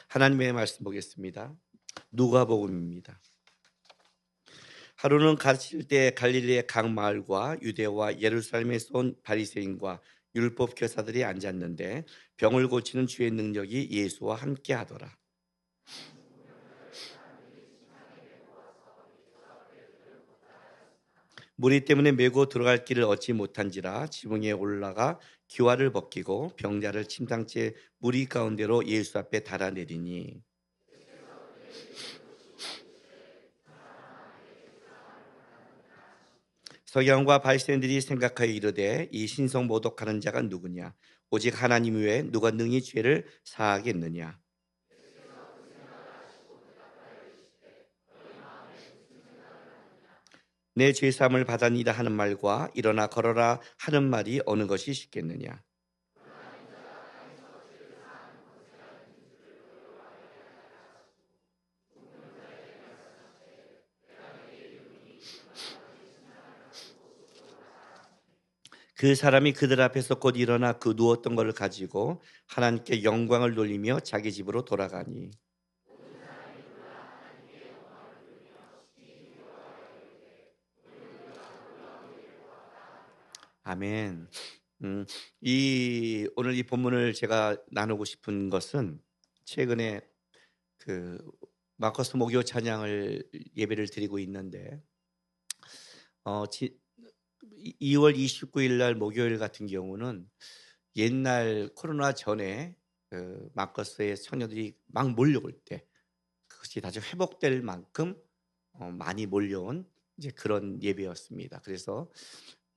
하나님의 말씀 보겠습니다. 누가복음입니다. 하루는 가실 때 갈릴리의 각 마을과 유대와 예루살렘에서 온 바리새인과 율법 교사들이 앉았는데 병을 고치는 주의 능력이 예수와 함께 하더라. 무리 때문에 메고 들어갈 길을 얻지 못한지라 지붕에 올라가 기와를 벗기고 병자를 침상째 무리 가운데로 예수 앞에 달아내리니 서기관과 바리새인들이 생각하여 이르되 이 신성 모독하는 자가 누구냐 오직 하나님 외에 누가 능히 죄를 사하겠느냐. 내 죄사함을 받았니라 하는 말과 일어나 걸어라 하는 말이 어느 것이 쉽겠느냐. 그 사람이 그들 앞에서 곧 일어나 그 누웠던 것을 가지고 하나님께 영광을 돌리며 자기 집으로 돌아가니 아멘. 오늘 이 본문을 제가 나누고 싶은 것은 최근에 그 마커스 목요 찬양을 예배를 드리고 있는데 2월 29일 날 목요일 같은 경우는 옛날 코로나 전에 그 마커스의 청년들이 막 몰려올 때 그것이 다시 회복될 만큼 많이 몰려온 이제 그런 예배였습니다. 그래서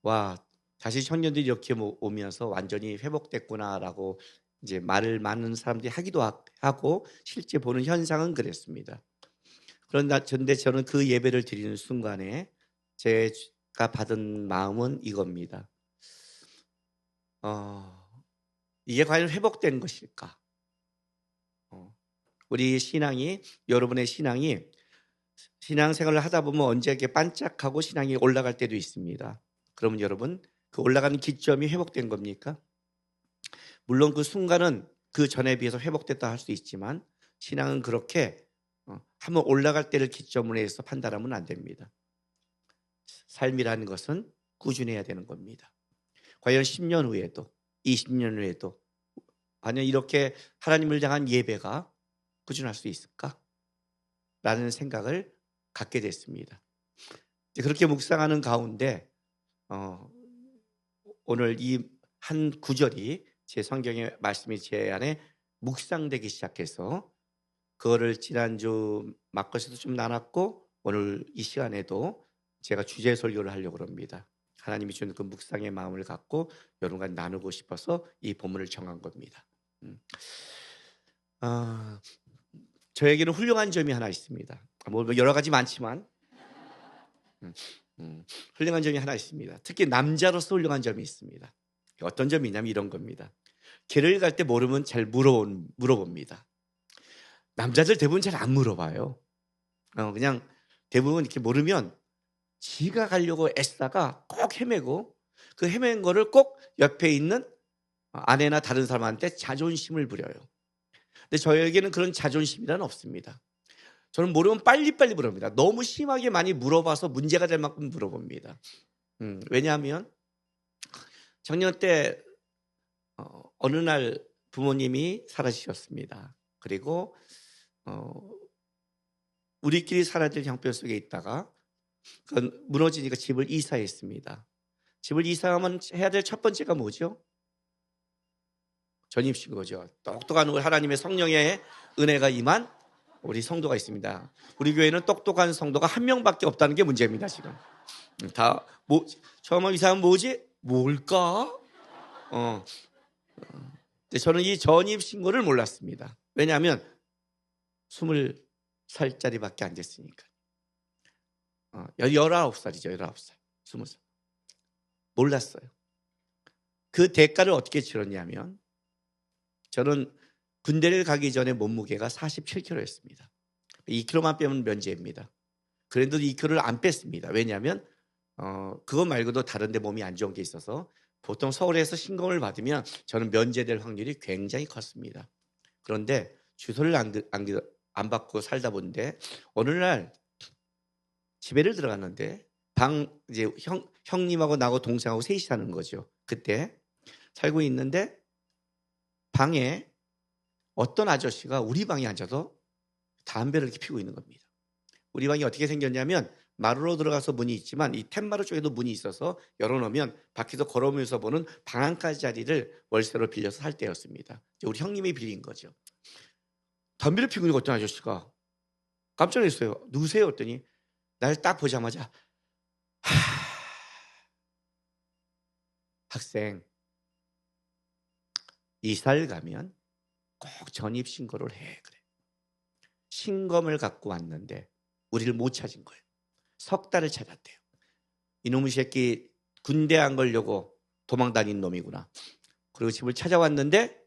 와 다시 청년들이 이렇게 오면서 완전히 회복됐구나라고 이제 말을 많은 사람들이 하기도 하고 실제 보는 현상은 그랬습니다. 그런데 저는 그 예배를 드리는 순간에 제가 받은 마음은 이겁니다. 이게 과연 회복된 것일까? 우리 신앙이 여러분의 신앙이 신앙생활을 하다 보면 언제 이렇게 반짝하고 신앙이 올라갈 때도 있습니다. 그러면 여러분 그 올라가는 기점이 회복된 겁니까? 물론 그 순간은 그 전에 비해서 회복됐다 할 수 있지만 신앙은 그렇게 한번 올라갈 때를 기점으로 해서 판단하면 안 됩니다. 삶이라는 것은 꾸준해야 되는 겁니다. 과연 10년 후에도 20년 후에도 과연 이렇게 하나님을 향한 예배가 꾸준할 수 있을까? 라는 생각을 갖게 됐습니다. 그렇게 묵상하는 가운데 오늘 이 한 구절이 제 성경의 말씀이 제 안에 묵상되기 시작해서 그거를 지난주 마커스도 좀 나눴고 오늘 이 시간에도 제가 주제 설교를 하려고 합니다. 하나님이 주는 그 묵상의 마음을 갖고 여러분과 나누고 싶어서 이 본문을 정한 겁니다. 저에게는 훌륭한 점이 하나 있습니다. 뭐 여러 가지 많지만 훌륭한 점이 하나 있습니다. 특히 남자로서 훌륭한 점이 있습니다. 어떤 점이 있냐면 이런 겁니다. 길을 갈 때 모르면 잘 물어봅니다. 남자들 대부분 잘 안 물어봐요. 그냥 대부분 이렇게 모르면 지가 가려고 애쓰다가 꼭 헤매고 그 헤맨 거를 꼭 옆에 있는 아내나 다른 사람한테 자존심을 부려요. 근데 저에게는 그런 자존심이란 없습니다. 저는 모르면 빨리빨리 물어봅니다. 너무 심하게 많이 물어봐서 문제가 될 만큼 물어봅니다. 왜냐하면 작년 때 어느 날 부모님이 사라지셨습니다. 그리고 우리끼리 살아야 될 형편 속에 있다가 무너지니까 집을 이사했습니다. 집을 이사하면 해야 될 첫 번째가 뭐죠? 전입신고죠. 똑똑한 하나님의 성령의 은혜가 임한 우리 성도가 있습니다. 우리 교회는 똑똑한 성도가 한 명밖에 없다는 게 문제입니다. 지금 다 처음 이사하면 뭐지? 뭘까? 저는 이 전입신고를 몰랐습니다. 왜냐하면 20살짜리밖에 안 됐으니까. 19살이죠. 19살. 20살. 몰랐어요. 그 대가를 어떻게 치렀냐면 저는 군대를 가기 전에 몸무게가 47kg였습니다. 2kg만 빼면 면제입니다. 그래도 2kg를 안 뺐습니다. 왜냐하면 그거 말고도 다른 데 몸이 안 좋은 게 있어서 보통 서울에서 신검을 받으면 저는 면제될 확률이 굉장히 컸습니다. 그런데 주소를 안 받고 살다 보는데 어느 날 집에를 들어갔는데 이제 형님하고 나하고 동생하고 셋이 사는 거죠. 그때 살고 있는데 방에 어떤 아저씨가 우리 방에 앉아서 담배를 이렇게 피우고 있는 겁니다. 우리 방이 어떻게 생겼냐면 마루로 들어가서 문이 있지만 이 텐마루 쪽에도 문이 있어서 열어놓으면 밖에서 걸어오면서 보는 방 안까지 자리를 월세로 빌려서 살 때였습니다. 우리 형님이 빌린 거죠. 담배를 피우고 있는 어떤 아저씨가 깜짝 놀랐어요. 누구세요? 했더니 날 딱 보자마자 학생 이사를 가면 꼭 전입신고를 해. 그래. 신검을 갖고 왔는데 우리를 못 찾은 거예요. 석 달을 찾았대요. 이놈의 새끼 군대 안 가려고 도망 다닌 놈이구나. 그리고 집을 찾아왔는데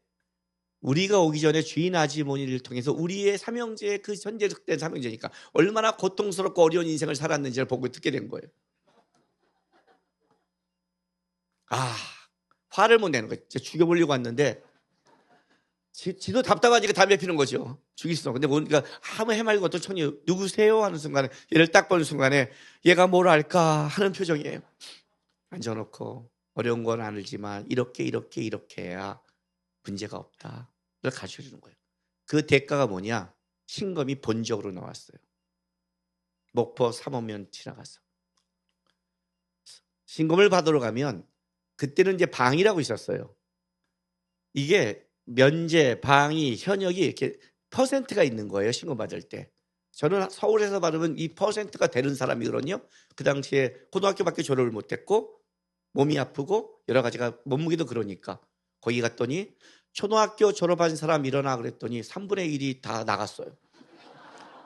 우리가 오기 전에 주인 아주머니를 통해서 우리의 삼형제의 그 현재된 삼형제니까 얼마나 고통스럽고 어려운 인생을 살았는지를 보고 듣게 된 거예요. 화를 못 내는 거예요. 죽여보려고 왔는데 지도 답답하니까 담배 피는 거죠. 죽이어. 근데 뭔가 아무 해맑은 어떤 촌이 누구세요? 하는 순간에 얘를 딱 보는 순간에 얘가 뭘 알까 하는 표정이에요. 앉아놓고 어려운 건 알지만 이렇게 해야 문제가 없다. 그걸 가르쳐주는 거예요. 그 대가가 뭐냐? 신검이 본적으로 나왔어요. 목포 3호면 지나가서. 신검을 받으러 가면 그때는 이제 방이라고 있었어요. 이게 면제, 방위, 현역이 이렇게 퍼센트가 있는 거예요. 신검 받을 때. 저는 서울에서 받으면 이 퍼센트가 되는 사람이거든요. 그 당시에 고등학교밖에 졸업을 못했고 몸이 아프고 여러 가지가 몸무게도 그러니까 거기 갔더니 초등학교 졸업한 사람 일어나 그랬더니 3분의 1이 다 나갔어요.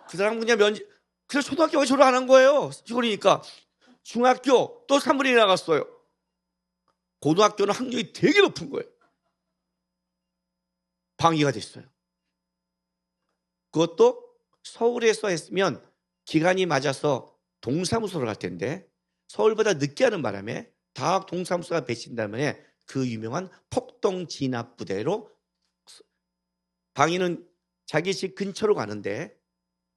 그 사람 그냥 그래서 초등학교가 졸업 안 한 거예요. 그러니까 중학교 또 3분의 1이 나갔어요. 고등학교는 학력이 되게 높은 거예요. 방위가 됐어요. 그것도 서울에서 했으면 기간이 맞아서 동사무소를 갈 텐데 서울보다 늦게 하는 바람에 다 동사무소가 배치된 다음에 그 유명한 폭동 진압부대로 방위는 자기 집 근처로 가는데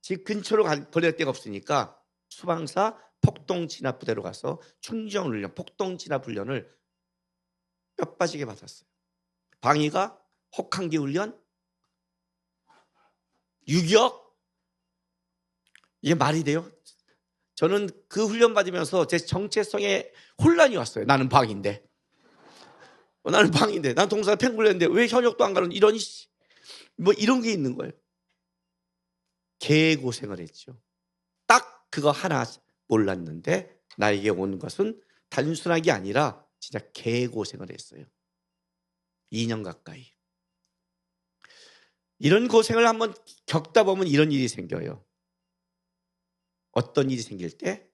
집 근처로 거리가 데가 없으니까 수방사 폭동 진압부대로 가서 충정훈련, 폭동 진압 훈련을 뼈 빠지게 받았어요. 방위가 혹한기 훈련, 유격, 이게 말이 돼요? 저는 그 훈련 받으면서 제 정체성에 혼란이 왔어요. 나는 방인데. 난 동사 팽굴렸는데 왜 현역도 안 가는 이런 이런 게 있는 거예요. 개고생을 했죠. 딱 그거 하나 몰랐는데 나에게 온 것은 단순하게 아니라 진짜 개고생을 했어요. 2년 가까이. 이런 고생을 한번 겪다 보면 이런 일이 생겨요. 어떤 일이 생길 때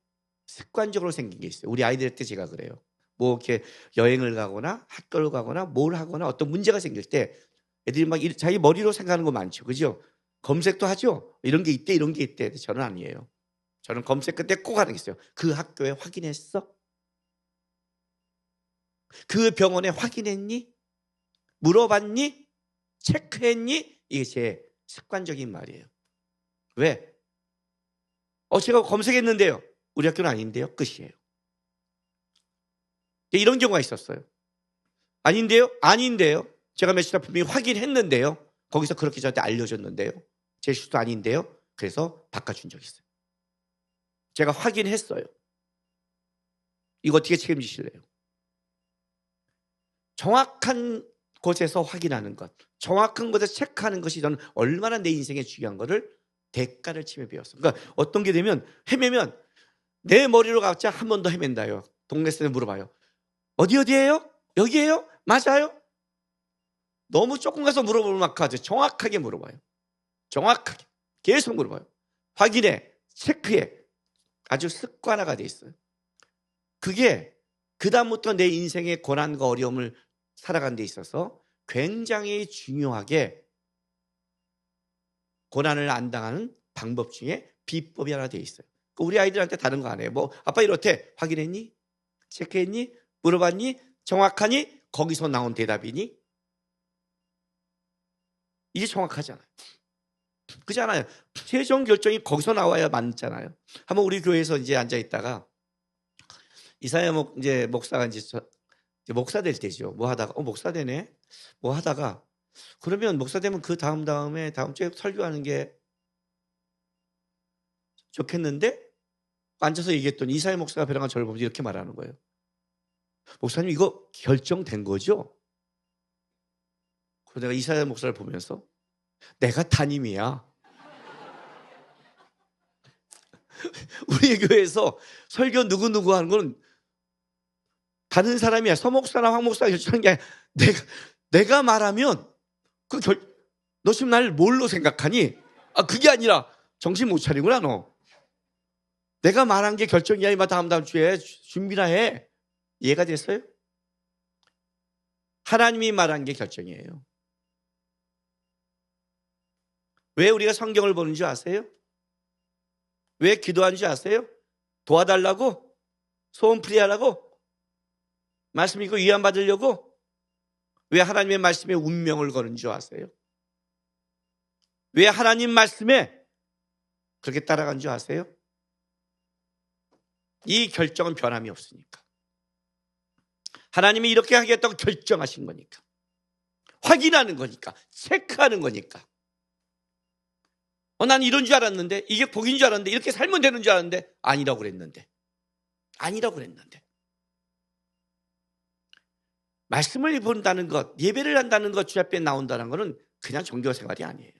습관적으로 생긴 게 있어요. 우리 아이들 때 제가 그래요. 뭐 이렇게 여행을 가거나 학교를 가거나 뭘 하거나 어떤 문제가 생길 때 애들이 막 자기 머리로 생각하는 거 많죠. 그죠? 검색도 하죠. 이런 게 있대 이런 게 있대. 저는 아니에요. 저는 검색 끝에 꼭 하는 게 있어요. 그 학교에 확인했어? 그 병원에 확인했니? 물어봤니? 체크했니? 이게 제 습관적인 말이에요. 왜? 제가 검색했는데요. 우리 학교는 아닌데요. 끝이에요. 이런 경우가 있었어요. 아닌데요? 아닌데요. 제가 며칠 전 분명히 확인했는데요. 거기서 그렇게 저한테 알려줬는데요. 제 실수도 아닌데요. 그래서 바꿔준 적이 있어요. 제가 확인했어요. 이거 어떻게 책임지실래요? 정확한 곳에서 확인하는 것, 정확한 곳에서 체크하는 것이 저는 얼마나 내 인생에 중요한 거를 대가를 치며 배웠어요. 그러니까 어떤 게 되면 헤매면 내 머리로 각자 한 번 더 헤맨다요. 동네 사람들 물어봐요. 어디예요? 여기예요? 맞아요? 너무 조금 가서 물어보면 막 하죠. 정확하게 물어봐요. 정확하게. 계속 물어봐요. 확인해. 체크해. 아주 습관화가 돼 있어요. 그게 그다음부터 내 인생의 고난과 어려움을 살아가는 데 있어서 굉장히 중요하게 고난을 안 당하는 방법 중에 비법이 하나 돼 있어요. 우리 아이들한테 다른 거 안 해요. 뭐 아빠 이렇대. 확인했니? 체크했니? 물어봤니? 정확하니? 거기서 나온 대답이니? 이게 정확하잖아요. 그잖아요. 최종 결정이 거기서 나와야 맞잖아요. 한번 우리 교회에서 이제 앉아 있다가 이사야 이제 목사가 이제 목사 될 때죠. 뭐 하다가 목사 되네. 뭐 하다가 그러면 목사 되면 그 다음에 다음 주에 설교하는 게 좋겠는데 앉아서 얘기했더니 이사야 목사가 벼랑간 저를 보면서 이렇게 말하는 거예요. 목사님 이거 결정된 거죠? 그래서 내가 이사야 목사를 보면서 내가 담임이야. 우리 교회에서 설교 누구누구 하는 건 다른 사람이야. 서목사나 황목사가 결정하는 게 아니라 내가 말하면 너 지금 날 뭘로 생각하니? 그게 아니라 정신 못 차리구나 너. 내가 말한 게 결정이야. 이마 다음 주에 준비나 해. 이해가 됐어요? 하나님이 말한 게 결정이에요. 왜 우리가 성경을 보는 줄 아세요? 왜 기도하는 줄 아세요? 도와달라고? 소원풀이 하라고? 말씀 읽고 위안 받으려고? 왜 하나님의 말씀에 운명을 거는 줄 아세요? 왜 하나님 말씀에 그렇게 따라간 줄 아세요? 이 결정은 변함이 없으니까. 하나님이 이렇게 하겠다고 결정하신 거니까. 확인하는 거니까. 체크하는 거니까. 난 이런 줄 알았는데, 이게 복인 줄 알았는데, 이렇게 살면 되는 줄 알았는데 아니라고 그랬는데. 말씀을 본다는 것, 예배를 한다는 것, 주 앞에 나온다는 것은 그냥 종교 생활이 아니에요.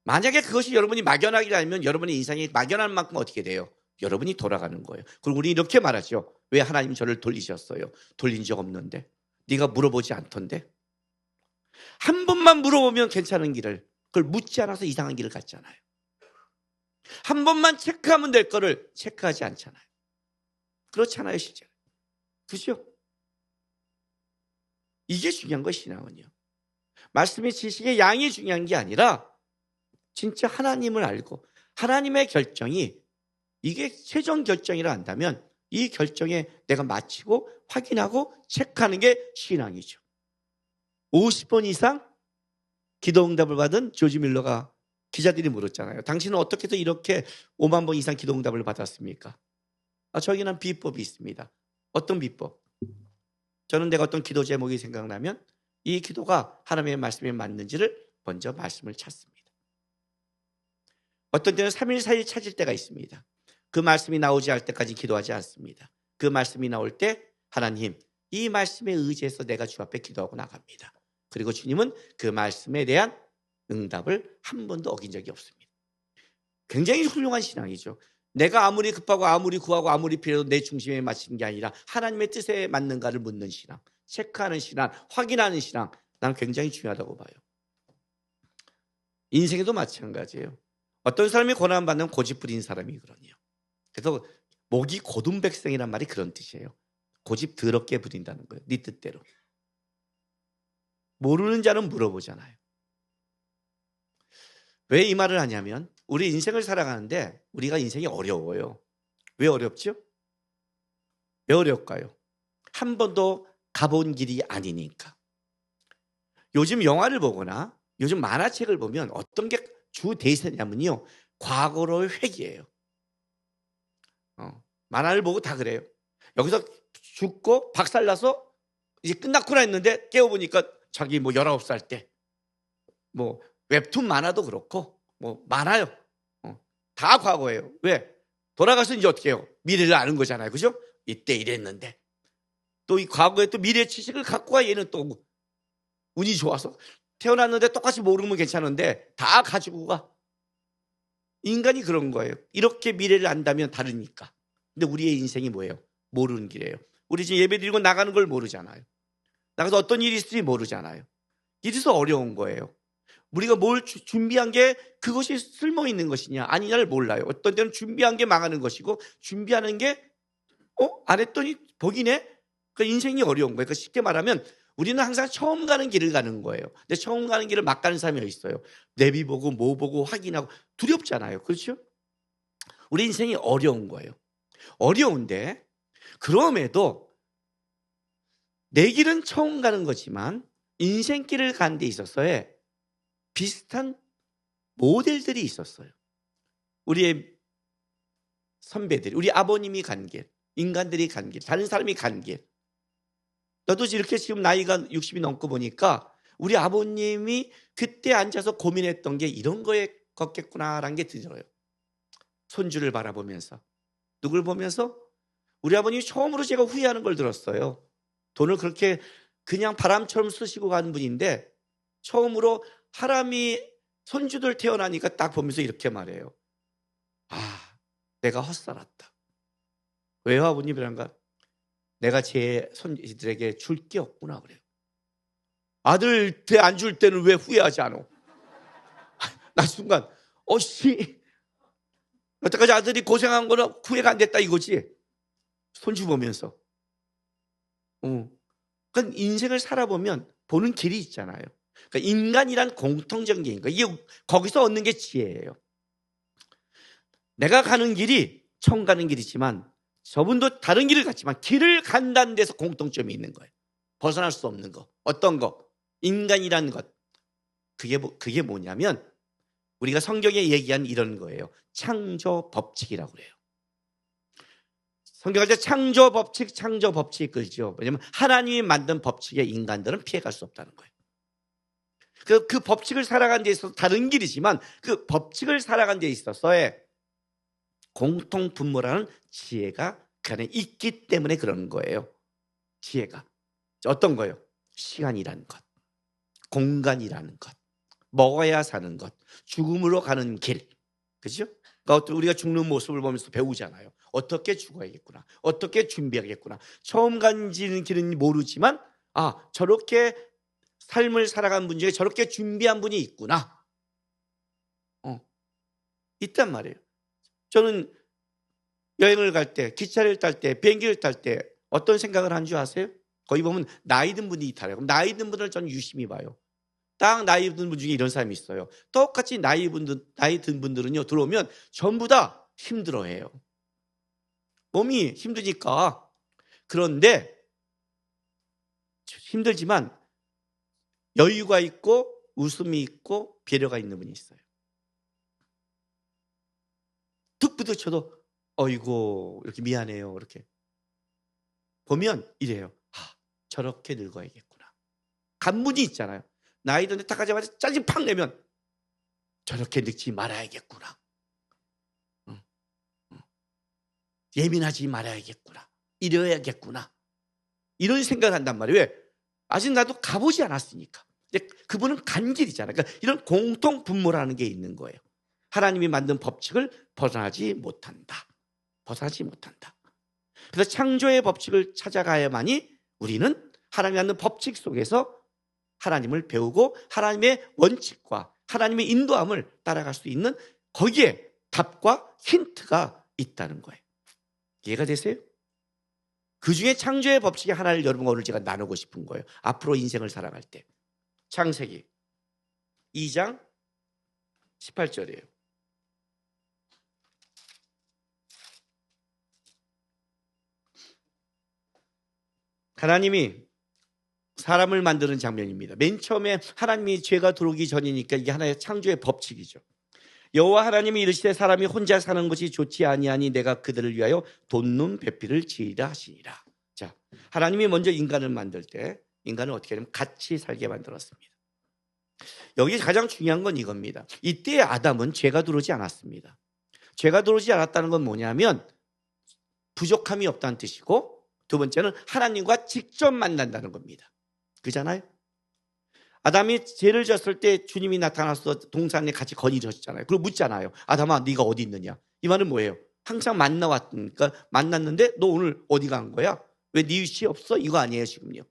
만약에 그것이 여러분이 막연하게 알면 여러분의 인생이 막연한 만큼 어떻게 돼요? 여러분이 돌아가는 거예요. 그리고 우리 이렇게 말하죠. 왜 하나님 저를 돌리셨어요? 돌린 적 없는데. 네가 물어보지 않던데. 한 번만 물어보면 괜찮은 길을, 그걸 묻지 않아서 이상한 길을 갔잖아요. 한 번만 체크하면 될 거를 체크하지 않잖아요. 그렇잖아요, 실제로. 그죠? 이게 중요한 거 신앙은요. 말씀의 지식의 양이 중요한 게 아니라 진짜 하나님을 알고 하나님의 결정이 이게 최종 결정이라 한다면 이 결정에 내가 마치고 확인하고 체크하는 게 신앙이죠. 50번 이상 기도응답을 받은 조지 밀러가 기자들이 물었잖아요. 당신은 어떻게 해서 이렇게 5만 번 이상 기도응답을 받았습니까? 저에게는 비법이 있습니다. 어떤 비법? 저는 내가 어떤 기도 제목이 생각나면 이 기도가 하나님의 말씀에 맞는지를 먼저 말씀을 찾습니다. 어떤 때는 3일, 4일 찾을 때가 있습니다. 그 말씀이 나오지 않을 때까지 기도하지 않습니다. 그 말씀이 나올 때 하나님, 이 말씀에 의지해서 내가 주 앞에 기도하고 나갑니다. 그리고 주님은 그 말씀에 대한 응답을 한 번도 어긴 적이 없습니다. 굉장히 훌륭한 신앙이죠. 내가 아무리 급하고 아무리 구하고 아무리 필요해도 내 중심에 맞추는 게 아니라 하나님의 뜻에 맞는가를 묻는 신앙, 체크하는 신앙, 확인하는 신앙, 나는 굉장히 중요하다고 봐요. 인생에도 마찬가지예요. 어떤 사람이 고난받는 고집부린 사람이 그러네요. 그래서 목이 고든 백성이란 말이 그런 뜻이에요. 고집 더럽게 부린다는 거예요. 네 뜻대로. 모르는 자는 물어보잖아요. 왜 이 말을 하냐면 우리 인생을 살아가는데 우리가 인생이 어려워요. 왜 어렵죠? 왜 어려울까요? 한 번도 가본 길이 아니니까. 요즘 영화를 보거나 요즘 만화책을 보면 어떤 게 주 대세냐면요. 과거로의 회귀예요. 만화를 보고 다 그래요. 여기서 죽고 박살나서 이제 끝났구나 했는데 깨워보니까 자기 19살 때 웹툰 만화도 그렇고 많아요. 다 과거예요. 왜? 돌아가서 이제 어떻게 해요? 미래를 아는 거잖아요. 그죠? 이때 이랬는데 또 이 과거에 또 미래 지식을 갖고 가. 얘는 또 운이 좋아서 태어났는데 똑같이 모르면 괜찮은데 다 가지고 가. 인간이 그런 거예요. 이렇게 미래를 안다면 다르니까. 근데 우리의 인생이 뭐예요? 모르는 길이에요. 우리 지금 예배 드리고 나가는 걸 모르잖아요. 나가서 어떤 일이 있을지 모르잖아요. 이래서 어려운 거예요. 우리가 뭘 준비한 게 그것이 쓸모있는 것이냐 아니냐를 몰라요. 어떤 때는 준비한 게 망하는 것이고 준비하는 게 안 했더니 복이네. 그러니까 인생이 어려운 거예요. 그러니까 쉽게 말하면 우리는 항상 처음 가는 길을 가는 거예요. 근데 처음 가는 길을 막 가는 사람이 있어요. 내비 보고 뭐 보고 확인하고 두렵잖아요. 그렇죠? 우리 인생이 어려운 거예요. 어려운데 그럼에도 내 길은 처음 가는 거지만 인생길을 가는 데 있어서의 비슷한 모델들이 있었어요. 우리의 선배들이, 우리 아버님이 간 길, 인간들이 간 길, 다른 사람이 간 길. 나도 이렇게 지금 나이가 60이 넘고 보니까 우리 아버님이 그때 앉아서 고민했던 게 이런 거에 걷겠구나라는 게 들어요. 손주를 바라보면서. 누굴 보면서? 우리 아버님이 처음으로 제가 후회하는 걸 들었어요. 돈을 그렇게 그냥 바람처럼 쓰시고 간 분인데 처음으로 사람이 손주들 태어나니까 딱 보면서 이렇게 말해요. 아, 내가 헛살았다. 왜요, 아버님? 이란가? 내가 제 손주들에게 줄 게 없구나 그래요. 아들 대 안 줄 때는 왜 후회하지 않아? 나 순간 여태까지 아들이 고생한 거는 후회가 안 됐다 이거지. 손주 보면서. 그러니까 인생을 살아보면 보는 길이 있잖아요. 그러니까 인간이란 공통적인 게 있는 거예요. 이게 거기서 얻는 게 지혜예요. 내가 가는 길이 처음 가는 길이지만 저분도 다른 길을 갔지만 길을 간다는 데서 공통점이 있는 거예요. 벗어날 수 없는 거. 어떤 거? 인간이라는 것. 그게 뭐냐면 우리가 성경에 얘기한 이런 거예요. 창조 법칙이라고 그래요. 성경할 때 창조 법칙 그죠. 왜냐하면 하나님이 만든 법칙에 인간들은 피해갈 수 없다는 거예요. 그 법칙을 살아가는 데 있어서 다른 길이지만 그 법칙을 살아가는 데 있어서의 공통 분모라는 지혜가 그 안에 있기 때문에 그러는 거예요. 지혜가. 어떤 거예요? 시간이라는 것, 공간이라는 것, 먹어야 사는 것, 죽음으로 가는 길. 그죠? 그러니까 우리가 죽는 모습을 보면서 배우잖아요. 어떻게 죽어야겠구나. 어떻게 준비하겠구나. 처음 가는 길은 모르지만 저렇게 삶을 살아간 분 중에 저렇게 준비한 분이 있구나. 있단 말이에요. 저는 여행을 갈 때, 기차를 탈 때, 비행기를 탈 때 어떤 생각을 한 줄 아세요? 거기 보면 나이 든 분이 타요. 그럼 나이 든 분을 저는 유심히 봐요. 딱 나이 든 분 중에 이런 사람이 있어요. 똑같이 나이 든 분들은요, 들어오면 전부 다 힘들어해요. 몸이 힘드니까. 그런데 힘들지만 여유가 있고 웃음이 있고 배려가 있는 분이 있어요. 툭 부딪혀도 어이고 이렇게 미안해요. 이렇게 보면 이래요. 저렇게 늙어야겠구나. 간분이 있잖아요. 나이 드는데 딱 가자마자 짜증 팍 내면 저렇게 늙지 말아야겠구나. 예민하지 말아야겠구나. 이래야겠구나. 이런 생각을 한단 말이에요. 왜? 아직 나도 가보지 않았으니까. 그분은 간 길이잖아요. 그러니까 이런 공통 분모라는 게 있는 거예요. 하나님이 만든 법칙을 벗어나지 못한다. 벗어나지 못한다. 그래서 창조의 법칙을 찾아가야만이 우리는 하나님이 만든 법칙 속에서 하나님을 배우고 하나님의 원칙과 하나님의 인도함을 따라갈 수 있는 거기에 답과 힌트가 있다는 거예요. 이해가 되세요? 그 중에 창조의 법칙의 하나를 여러분과 오늘 제가 나누고 싶은 거예요. 앞으로 인생을 살아갈 때. 창세기 2장 18절이에요. 하나님이 사람을 만드는 장면입니다. 맨 처음에 하나님이 죄가 들어오기 전이니까 이게 하나의 창조의 법칙이죠. 여호와 하나님이 이르시되 사람이 혼자 사는 것이 좋지 아니하니 내가 그들을 위하여 돋는 배필을 지으라 하시니라. 자, 하나님이 먼저 인간을 만들 때 인간을 어떻게 하냐면 같이 살게 만들었습니다. 여기 가장 중요한 건 이겁니다. 이때 아담은 죄가 들어오지 않았습니다. 죄가 들어오지 않았다는 건 뭐냐면 부족함이 없다는 뜻이고, 두 번째는 하나님과 직접 만난다는 겁니다. 그잖아요. 아담이 죄를 졌을 때 주님이 나타나서 동산에 같이 거니셨잖아요. 그리고 묻잖아요. 아담아, 네가 어디 있느냐? 이 말은 뭐예요? 항상 만나왔으니까 만났는데 너 오늘 어디 간 거야? 왜 네 위치 없어? 이거 아니에요 지금요.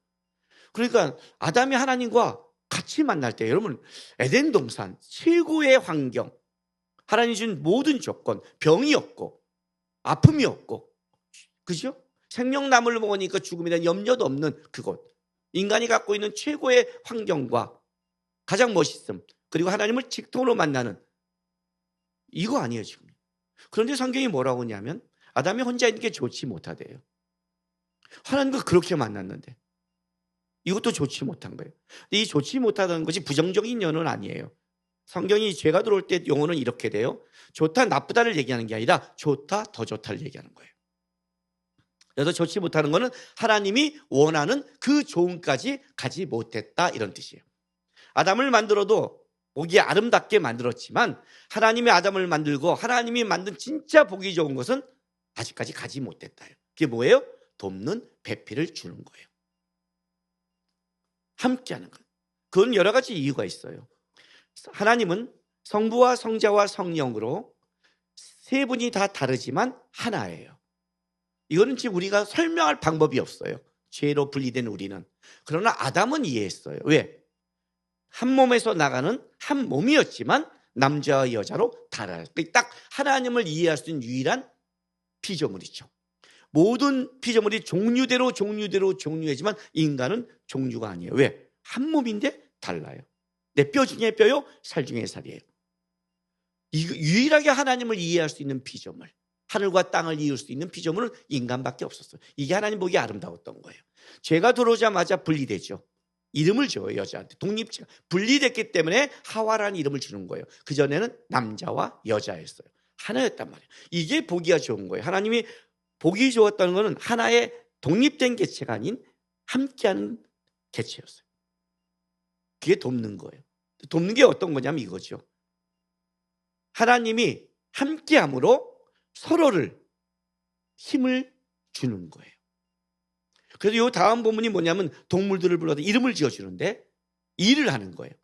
그러니까 아담이 하나님과 같이 만날 때 여러분 에덴 동산 최고의 환경, 하나님 준 모든 조건, 병이 없고 아픔이 없고, 그죠? 생명나무를 먹으니까 죽음에 대한 염려도 없는 그곳, 인간이 갖고 있는 최고의 환경과 가장 멋있음, 그리고 하나님을 직통으로 만나는 이거 아니에요 지금. 그런데 성경이 뭐라고 하냐면 아담이 혼자 있는 게 좋지 못하대요. 하나님과 그렇게 만났는데 이것도 좋지 못한 거예요. 이 좋지 못하다는 것이 부정적인 연은 아니에요. 성경이 죄가 들어올 때 용어는 이렇게 돼요. 좋다, 나쁘다를 얘기하는 게 아니라 좋다, 더 좋다를 얘기하는 거예요. 그래서 좋지 못하는 거는 하나님이 원하는 그 좋음까지 가지 못했다 이런 뜻이에요. 아담을 만들어도 보기 아름답게 만들었지만 하나님이 아담을 만들고 하나님이 만든 진짜 보기 좋은 것은 아직까지 가지 못했다. 그게 뭐예요? 돕는 배필을 주는 거예요. 함께하는 것. 그건 여러 가지 이유가 있어요. 하나님은 성부와 성자와 성령으로 세 분이 다 다르지만 하나예요. 이거는 지금 우리가 설명할 방법이 없어요. 죄로 분리된 우리는. 그러나 아담은 이해했어요. 왜? 한 몸에서 나가는 한 몸이었지만 남자와 여자로 달라요. 딱 하나님을 이해할 수 있는 유일한 피조물이죠. 모든 피조물이 종류대로 종류이지만 인간은 종류가 아니에요. 왜? 한 몸인데 달라요. 내 뼈 중에 뼈요, 살 중에 살이에요. 유일하게 하나님을 이해할 수 있는 피조물, 하늘과 땅을 이을 수 있는 피조물은 인간밖에 없었어요. 이게 하나님 보기 아름다웠던 거예요. 죄가 들어오자마자 분리되죠. 이름을 줘요. 여자한테. 독립체가 분리됐기 때문에 하와라는 이름을 주는 거예요. 그전에는 남자와 여자였어요. 하나였단 말이에요. 이게 보기가 좋은 거예요. 하나님이 보기 좋았다는 것은 하나의 독립된 개체가 아닌 함께하는 개체였어요. 그게 돕는 거예요. 돕는 게 어떤 거냐면 이거죠. 하나님이 함께함으로 서로를 힘을 주는 거예요. 그래서 이 다음 본문이 뭐냐면 동물들을 불러서 이름을 지어주는데 일을 하는 거예요.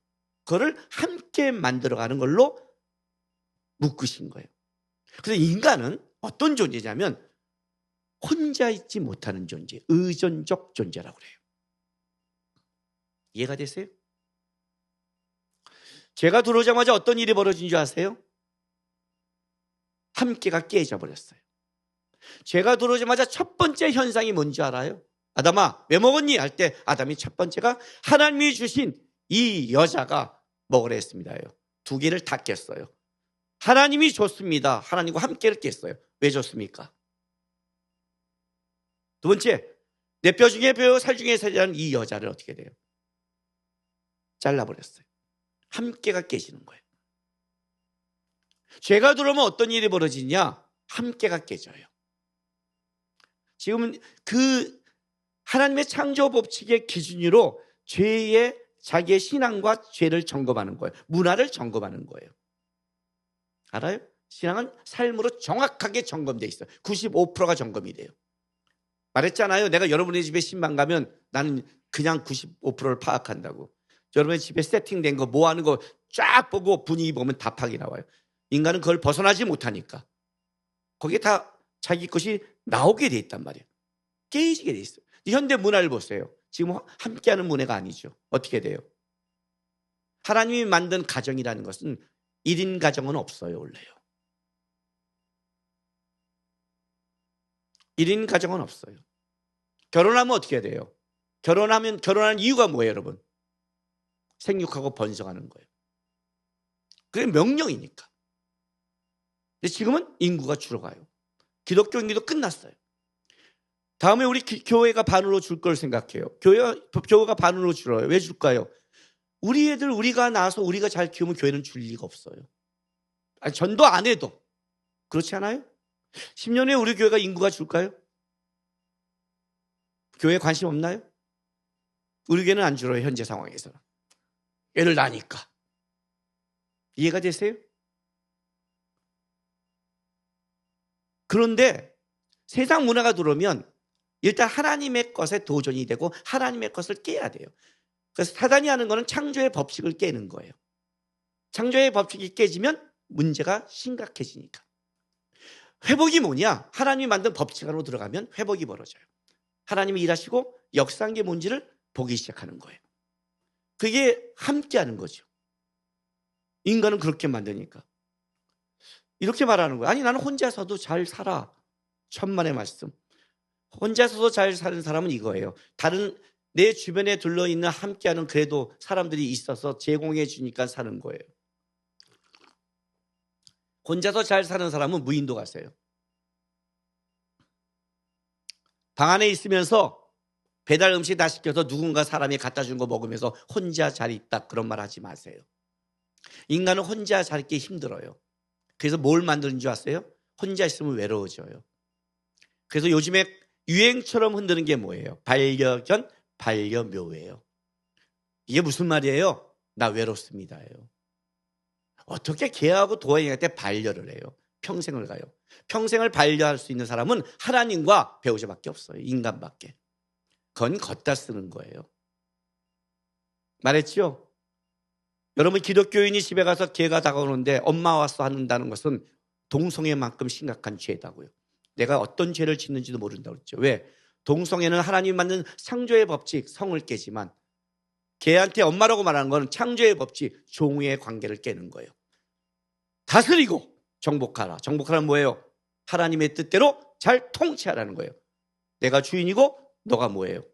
그거를 함께 만들어가는 걸로 묶으신 거예요. 그래서 인간은 어떤 존재냐면 혼자 있지 못하는 존재, 의존적 존재라고 그래요. 이해가 되세요? 죄가 들어오자마자 어떤 일이 벌어진 줄 아세요? 함께가 깨져버렸어요. 죄가 들어오자마자 첫 번째 현상이 뭔지 알아요? 아담아 왜 먹었니? 할 때 아담이 첫 번째가 하나님이 주신 이 여자가 먹으라 했습니다요. 두 개를 다 깼어요. 하나님이 줬습니다. 하나님과 함께를 깼어요. 왜 줬습니까? 두 번째, 내 뼈 중에 뼈, 살 중에 살이라는 이 여자를 어떻게 돼요? 잘라버렸어요. 함께가 깨지는 거예요. 죄가 들어오면 어떤 일이 벌어지냐? 함께가 깨져요. 지금은 그 하나님의 창조 법칙의 기준으로 죄의 자기의 신앙과 죄를 점검하는 거예요. 문화를 점검하는 거예요. 알아요? 신앙은 삶으로 정확하게 점검되어 있어요. 95%가 점검이 돼요. 말했잖아요. 내가 여러분의 집에 10만 가면 나는 그냥 95%를 파악한다고. 여러분의 집에 세팅된 거 뭐 하는 거 쫙 보고 분위기 보면 답하기 나와요. 인간은 그걸 벗어나지 못하니까. 거기에 다 자기 것이 나오게 돼 있단 말이에요. 깨지게 돼 있어요. 현대 문화를 보세요. 지금 함께하는 문화가 아니죠. 어떻게 돼요? 하나님이 만든 가정이라는 것은 1인 가정은 없어요. 원래요. 1인 가정은 없어요. 결혼하면 어떻게 돼요? 결혼하는 이유가 뭐예요, 여러분? 생육하고 번성하는 거예요. 그게 명령이니까. 근데 지금은 인구가 줄어가요. 기독교 인구도 끝났어요. 다음에 우리 교회가 반으로 줄 걸 생각해요. 교회가 반으로 줄어요. 왜 줄까요? 우리 애들 우리가 낳아서 우리가 잘 키우면 교회는 줄 리가 없어요. 아니, 전도 안 해도. 그렇지 않아요? 10년 후에 우리 교회가 인구가 줄까요? 교회에 관심 없나요? 우리 교회는 안 줄어요. 현재 상황에서는. 애를 낳으니까. 이해가 되세요? 그런데 세상 문화가 들어오면 일단 하나님의 것에 도전이 되고 하나님의 것을 깨야 돼요. 그래서 사단이 하는 거는 창조의 법칙을 깨는 거예요. 창조의 법칙이 깨지면 문제가 심각해지니까. 회복이 뭐냐? 하나님이 만든 법칙 안으로 들어가면 회복이 벌어져요. 하나님이 일하시고 역사한 게 뭔지를 보기 시작하는 거예요. 그게 함께하는 거죠. 인간은 그렇게 만드니까. 이렇게 말하는 거예요. 아니 나는 혼자서도 잘 살아. 천만의 말씀. 혼자서도 잘 사는 사람은 이거예요. 다른 내 주변에 둘러있는 함께하는 그래도 사람들이 있어서 제공해 주니까 사는 거예요. 혼자서 잘 사는 사람은 무인도 가세요. 방 안에 있으면서 배달 음식 다 시켜서 누군가 사람이 갖다 준 거 먹으면서 혼자 잘 있다 그런 말 하지 마세요. 인간은 혼자 살기 힘들어요. 그래서 뭘 만드는 줄 아세요? 혼자 있으면 외로워져요. 그래서 요즘에 유행처럼 흔드는 게 뭐예요? 반려견, 반려묘예요. 이게 무슨 말이에요? 나 외롭습니다예요. 어떻게 개하고 도화형한테 반려를 해요? 평생을 가요. 평생을 반려할 수 있는 사람은 하나님과 배우자밖에 없어요. 인간밖에. 그건 걷다 쓰는 거예요. 말했죠? 여러분 기독교인이 집에 가서 개가 다가오는데 엄마 왔어 한다는 것은 동성애만큼 심각한 죄다고요. 내가 어떤 죄를 짓는지도 모른다고 그랬죠. 왜? 동성애는 하나님이 만든 창조의 법칙 성을 깨지만 개한테 엄마라고 말하는 건 창조의 법칙 종의 관계를 깨는 거예요. 다스리고 정복하라. 정복하라는 뭐예요? 하나님의 뜻대로 잘 통치하라는 거예요. 내가 주인이고 너가 뭐예요?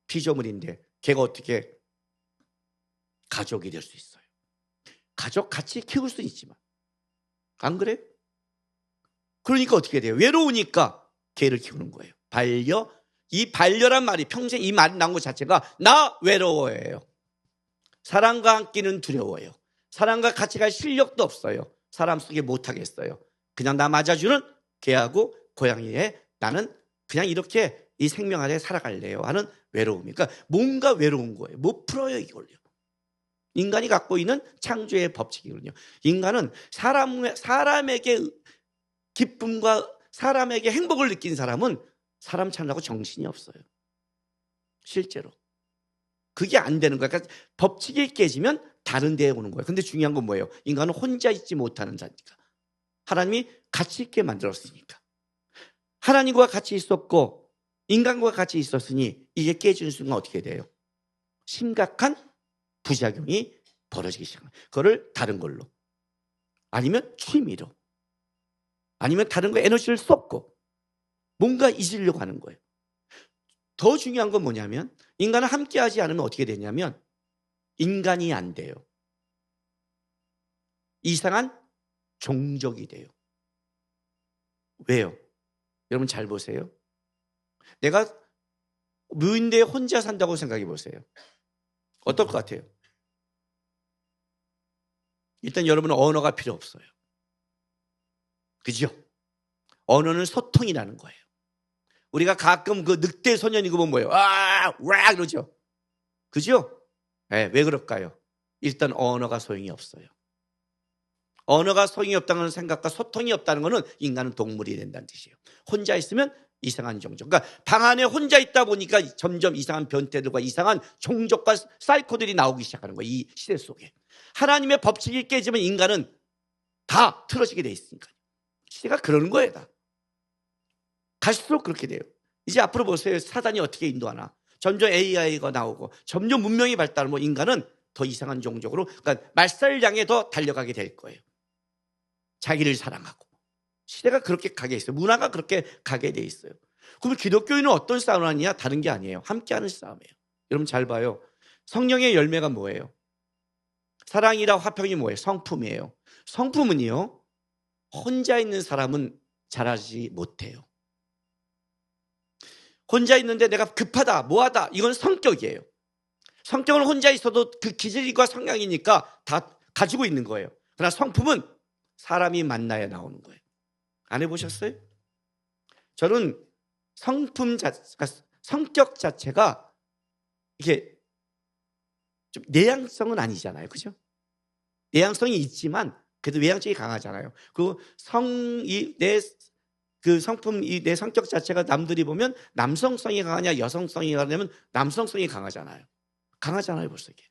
피조물인데 걔가 어떻게 가족이 될 수 있어요? 가족 같이 키울 수 있지만 안 그래요? 그러니까 어떻게 돼요? 외로우니까 개를 키우는 거예요. 반려. 이 반려란 말이 평생 이 말이 나온 것 자체가 나 외로워해요. 사람과 함께는 두려워요. 사람과 같이 갈 실력도 없어요. 사람 속에 못하겠어요. 그냥 나 맞아주는 개하고 고양이에 나는 그냥 이렇게 이 생명 아래 살아갈래요 하는 외로움이. 그러니까 뭔가 외로운 거예요. 못 풀어요 이걸요. 인간이 갖고 있는 창조의 법칙이거든요. 인간은 사람에게 기쁨과 사람에게 행복을 느낀 사람은 사람 찾느라고 정신이 없어요. 실제로. 그게 안 되는 거예요. 그러니까 법칙이 깨지면 다른 데에 오는 거예요. 근데 중요한 건 뭐예요? 인간은 혼자 있지 못하는 자니까. 하나님이 같이 있게 만들었으니까. 하나님과 같이 있었고 인간과 같이 있었으니 이게 깨지는 순간 어떻게 돼요? 심각한 부작용이 벌어지기 시작합니다. 그거를 다른 걸로 아니면 취미로 아니면 다른 거에 에너지를 쏟고 뭔가 잊으려고 하는 거예요. 더 중요한 건 뭐냐면 인간은 함께하지 않으면 어떻게 되냐면 인간이 안 돼요. 이상한 종족이 돼요. 왜요? 여러분 잘 보세요. 내가 무인대에 혼자 산다고 생각해 보세요. 어떨 것 같아요? 일단 여러분은 언어가 필요 없어요. 그죠? 언어는 소통이라는 거예요. 우리가 가끔 그 늑대 소년 이거 보면 뭐예요? 와 그러죠. 그죠? 네, 왜 그럴까요? 일단 언어가 소용이 없어요. 언어가 소용이 없다는 생각과 소통이 없다는 것은 인간은 동물이 된다는 뜻이에요. 혼자 있으면 이상한 종족. 그러니까 방 안에 혼자 있다 보니까 점점 이상한 변태들과 이상한 종족과 사이코들이 나오기 시작하는 거예요. 이 시대 속에. 하나님의 법칙이 깨지면 인간은 다 틀어지게 돼 있으니까. 시대가 그러는 거예요. 다. 갈수록 그렇게 돼요. 이제 앞으로 보세요. 사단이 어떻게 인도하나. 점점 AI가 나오고 점점 문명이 발달하면 인간은 더 이상한 종족으로 그러니까 말살량에 더 달려가게 될 거예요. 자기를 사랑하고. 시대가 그렇게 가게 있어요. 문화가 그렇게 가게 돼 있어요. 그럼 기독교인은 어떤 싸움을 하느냐? 다른 게 아니에요. 함께하는 싸움이에요. 여러분 잘 봐요. 성령의 열매가 뭐예요? 사랑이라 화평이 뭐예요? 성품이에요. 성품은요. 혼자 있는 사람은 잘하지 못해요. 혼자 있는데 내가 급하다, 뭐하다 이건 성격이에요. 성격은 혼자 있어도 그 기질과 성향이니까 다 가지고 있는 거예요. 그러나 성품은 사람이 만나야 나오는 거예요. 안 해보셨어요? 저는 성격 자체가 이게 좀 내향성은 아니잖아요. 그죠? 내향성이 있지만 그래도 외향적이 강하잖아요. 그 성품, 내 성격 자체가 남들이 보면 남성성이 강하냐 여성성이 강하냐면 남성성이 강하잖아요. 강하잖아요, 벌써 이게.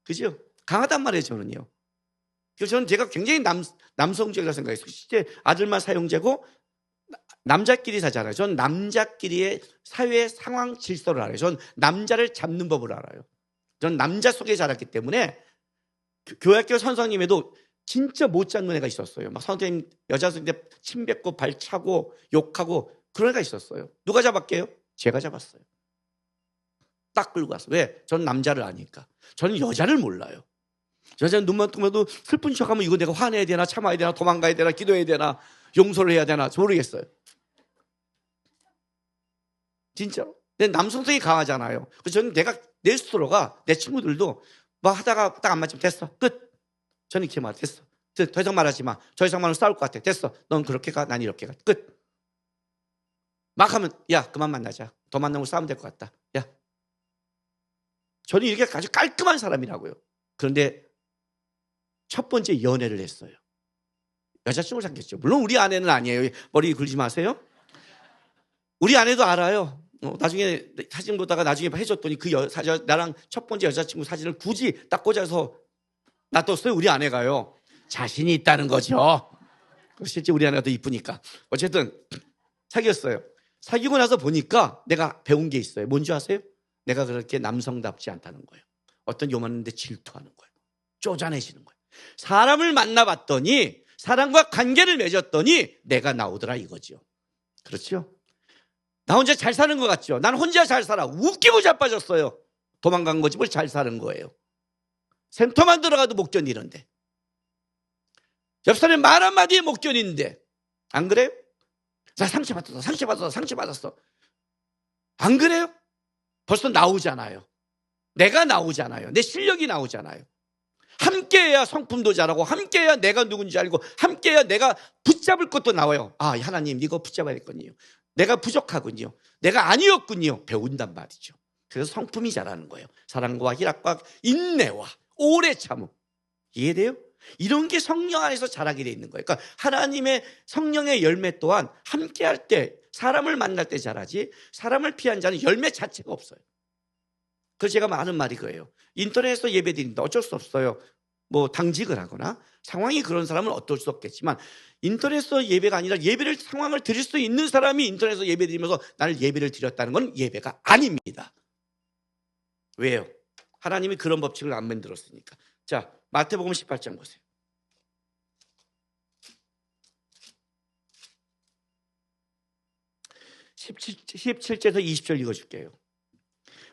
그죠? 강하단 말이에요, 저는요. 그래서 저는 제가 굉장히 남성적이라고 생각했어요. 실제 아들만 사용자고 남자끼리 사잖아요. 전 남자끼리의 사회 상황 질서를 알아요. 전 남자를 잡는 법을 알아요. 전 남자 속에 자랐기 때문에 교회학교 선생님에도 진짜 못 잡는 애가 있었어요. 막 선생님, 여자 선생님 침 뱉고 발 차고 욕하고 그런 애가 있었어요. 누가 잡았게요? 제가 잡았어요. 딱 끌고 갔어요. 왜? 전 남자를 아니까. 저는 여자를 몰라요. 여자는 눈만 뜨면도 슬픈 척하면 이거 내가 화내야 되나 참아야 되나 도망가야 되나 기도해야 되나 용서를 해야 되나 모르겠어요. 진짜로. 내 남성성이 강하잖아요. 그래서 저는 내 스스로가 내 친구들도 뭐 하다가 딱 안 맞으면 됐어. 끝. 저는 이렇게 말 됐어. 더 이상 말하지 마. 더 이상 말하면 싸울 것 같아. 됐어. 넌 그렇게 가. 난 이렇게 가. 끝. 막 하면 야 그만 만나자. 더 만나면 싸우면 될 것 같다. 야. 저는 이렇게 아주 깔끔한 사람이라고요. 그런데 첫 번째 연애를 했어요. 여자친구를 사귀었죠. 물론 우리 아내는 아니에요. 머리 굴지 마세요. 우리 아내도 알아요. 나중에 사진 보다가 나중에 해줬더니 나랑 첫 번째 여자친구 사진을 굳이 딱 꽂아서 놔뒀어요. 우리 아내가요. 자신이 있다는 거죠. 실제 우리 아내가 더 이쁘니까. 어쨌든 사귀었어요. 사귀고 나서 보니까 내가 배운 게 있어요. 뭔지 아세요? 내가 그렇게 남성답지 않다는 거예요. 어떤 요만한데 질투하는 거예요. 쪼잔해지는 거예요. 사람을 만나봤더니 사람과 관계를 맺었더니 내가 나오더라 이거죠. 그렇죠? 나 혼자 잘 사는 것 같죠? 난 혼자 잘 살아. 웃기고 자빠졌어요. 도망간 거지 뭘 잘 사는 거예요. 센터만 들어가도 못 견디는데. 옆 사람이 말 한마디에 못 견디는데. 안 그래요? 나 상처받았어. 안 그래요? 벌써 나오잖아요. 내가 나오잖아요. 내 실력이 나오잖아요. 함께해야 성품도 잘하고 함께해야 내가 누군지 알고 함께해야 내가 붙잡을 것도 나와요. 아 하나님 이거 붙잡아야 되겠군요. 내가 부족하군요. 내가 아니었군요. 배운단 말이죠. 그래서 성품이 자라는 거예요. 사랑과 희락과 인내와 오래 참음. 이해돼요? 이런 게 성령 안에서 자라게 돼 있는 거예요. 그러니까 하나님의 성령의 열매 또한 함께할 때 사람을 만날 때 자라지 사람을 피한 자는 열매 자체가 없어요. 그래서 제가 많은 말이 그래요. 인터넷에서 예배드린다. 어쩔 수 없어요. 뭐 당직을 하거나 상황이 그런 사람은 어쩔 수 없겠지만 인터넷에서 예배가 아니라 예배를 상황을 드릴 수 있는 사람이 인터넷에서 예배드리면서 나를 예배를 드렸다는 건 예배가 아닙니다. 왜요? 하나님이 그런 법칙을 안 만들었으니까. 자, 마태복음 18장 보세요. 17절에서 20절 읽어줄게요.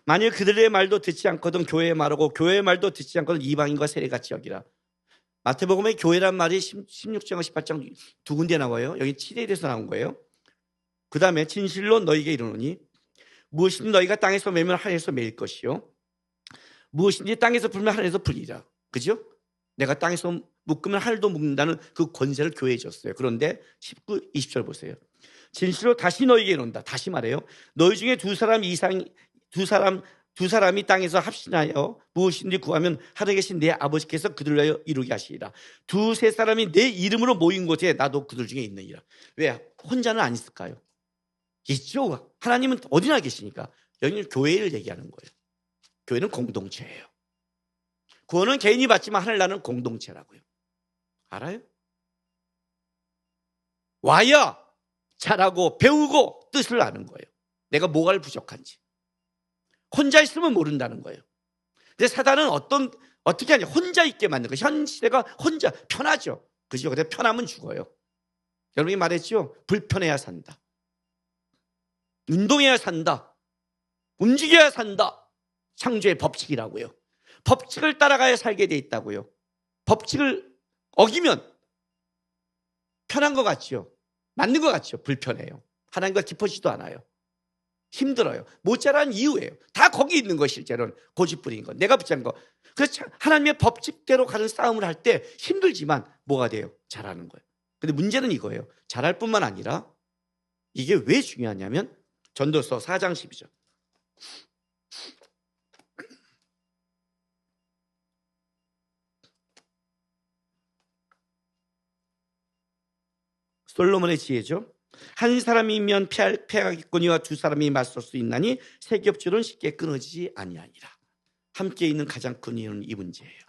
만일 그들의 말도 듣지 않거든 교회의 말하고 교회의 말도 듣지 않거든 이방인과 세례같이 여기라. 마태복음의 교회란 말이 16장과 18장 두 군데 나와요. 여기 7회에 대해서 나온 거예요. 그 다음에 진실로 너희에게 이르노니 무엇이든지 너희가 땅에서 매면 하늘에서 매일 것이요 무엇인지 땅에서 풀면 하늘에서 풀리라. 그죠? 내가 땅에서 묶으면 하늘도 묶는다는 그 권세를 교회에 줬어요. 그런데 19, 20절 보세요. 진실로 다시 너희에게 이른다. 다시 말해요. 너희 중에 두 사람이 땅에서 합신하여 무엇인지 구하면 하늘에 계신 내 아버지께서 그들을 위하여 이루게 하시리라. 두세 사람이 내 이름으로 모인 곳에 나도 그들 중에 있느니라. 왜? 혼자는 안 있을까요? 있죠. 하나님은 어디나 계시니까. 여기는 교회를 얘기하는 거예요. 교회는 공동체예요. 구원은 개인이 받지만 하늘 나는 공동체라고요. 알아요? 와야 잘하고 배우고 뜻을 아는 거예요. 내가 뭐가 부족한지. 혼자 있으면 모른다는 거예요. 근데 사단은 어떻게 하냐. 혼자 있게 만드는 거예요. 현 시대가 혼자 편하죠. 그죠? 근데 편하면 죽어요. 여러분이 말했죠. 불편해야 산다. 운동해야 산다. 움직여야 산다. 창조의 법칙이라고요. 법칙을 따라가야 살게 돼 있다고요. 법칙을 어기면 편한 것 같죠. 맞는 것 같죠. 불편해요. 하나님과 깊어지지도 않아요. 힘들어요. 못 자란 이유예요. 다 거기 있는 거 실제로는 고집부리는 거. 내가 붙잡은 거. 그래서 하나님의 법칙대로 가는 싸움을 할 때 힘들지만 뭐가 돼요? 잘하는 거예요. 근데 문제는 이거예요. 잘할 뿐만 아니라 이게 왜 중요하냐면 전도서 4장 12절. 솔로몬의 지혜죠. 한 사람이면 패하겠거니와 두 사람이 맞설 수 있나니 세 겹줄은 쉽게 끊어지지 아니하니라. 함께 있는 가장 큰 이유는 이 문제예요.